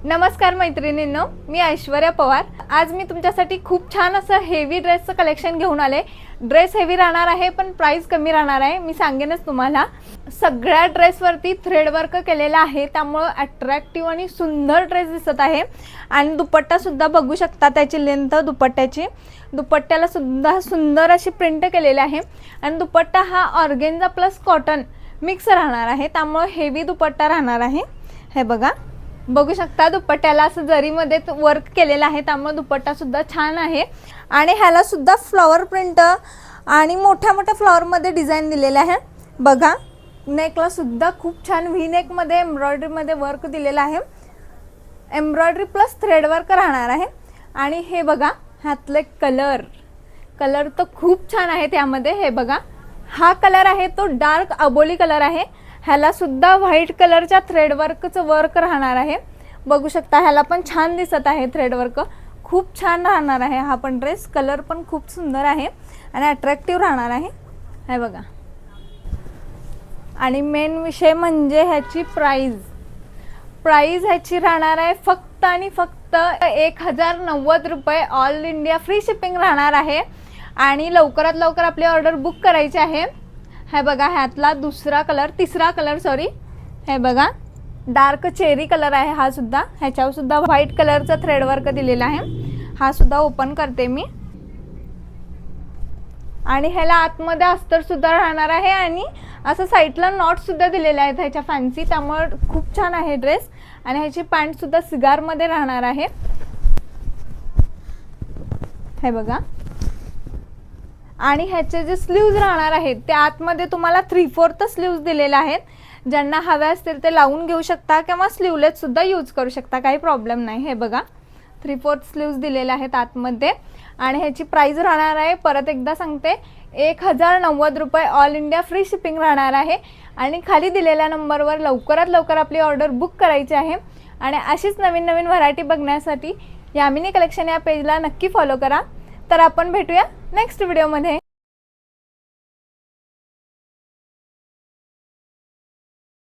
नमस्कार मैत्रिणींनो, मी ऐश्वर्या पवार। आज मी तुमच्यासाठी खूप छान असं हेवी ड्रेसचं कलेक्शन घेऊन आले। ड्रेस हेवी राहणार आहे पण प्राइस कमी राहणार आहे, मी सांगेनच तुम्हाला। सगळ्या ड्रेसवरती थ्रेड वर्क केलेला आहे, त्यामुळे अट्रॅक्टिव्ह आणि सुंदर ड्रेस दिसत आहे। आणि दुपट्टा सुद्धा बघू शकता, त्याची लेंथ दुपट्ट्याची, दुपट्ट्याला सुद्धा सुंदर अशी प्रिंट केलेली आहे। आणि दुपट्टा हा ऑर्गेन्झा प्लस कॉटन मिक्स राहणार आहे, त्यामुळे हेवी दुपट्टा राहणार आहे। हे बघा, बघू शकता दुपट्ट्याला असं जरीमध्ये वर्क केलेलं आहे, त्यामुळे दुपट्टा सुद्धा छान आहे। आणि ह्याला सुद्धा फ्लॉवर प्रिंट आणि मोठ्या मोठ्या फ्लॉवर मध्ये डिझाइन दिलेले आहे। बघा, नेकला सुद्धा खूप छान व्ही नेक मध्ये एम्ब्रॉयडरी मध्ये वर्क दिलेलं आहे। एम्ब्रॉयडरी प्लस थ्रेड वर्क राहणार आहे। आणि हे बघा, ह्यातले कलर तर खूप छान आहे त्यामध्ये। हे बघा, हा कलर आहे तो डार्क अबोली कलर आहे। ह्याला सुद्धा व्हाईट कलरच्या थ्रेड वर्कचं वर्क राहणार आहे। बघू शकता, ह्याला पण छान दिसत आहे थ्रेड वर्क, खूप छान राहणार आहे हा पण ड्रेस। कलर पण खूप सुंदर आहे आणि अट्रॅक्टिव्ह राहणार आहे। हे बघा, आणि मेन विषय म्हणजे ह्याची प्राइस ह्याची राहणार आहे फक्त आणि फक्त 1090 रुपये। ऑल इंडिया फ्री शिपिंग राहणार आहे आणि लवकरात लवकर आपली ऑर्डर बुक करायची आहे। हे बघा, ह्यातला तिसरा कलर हे बघा, डार्क चेरी कलर आहे हा सुद्धा। ह्याच्यावर सुद्धा व्हाईट कलरचा थ्रेड वर्क दिलेला आहे। हा सुद्धा ओपन करते मी। आणि ह्याला आतमध्ये अस्तर सुद्धा राहणार आहे आणि असं साईडला नॉट सुद्धा दिलेले आहेत ह्याच्या फॅन्सी, त्यामुळे खूप छान आहे ड्रेस। आणि ह्याची पॅन्ट सुद्धा सिगार मध्ये राहणार आहे। हे बघा, आणि ह्याचे जे स्लीव्ज राहणार आहेत ते आतमध्ये तुम्हाला 3/4 स्लीव्ज दिलेले आहेत। ज्यांना हवे असतील ते लावून घेऊ शकता किंवा स्लीवलेस सुद्धा यूज करू शकता, काही प्रॉब्लेम नाही। हे बघा, 3/4 स्लीव्ज दिलेले आहेत आतमध्ये। आणि ह्याची प्राइस राहणार आहे, परत एकदा सांगते, 1090 रुपये। ऑल इंडिया फ्री शिपिंग राहणार आहे। आणि खाली दिलेल्या नंबरवर लवकरात लवकर आपली ऑर्डर बुक करायची आहे। आणि अशीच नवीन नवीन व्हरायटी बघण्यासाठी यामिनी कलेक्शन या पेजला नक्की फॉलो करा। तर आपण भेटूया नेक्स्ट व्हिडिओमध्ये।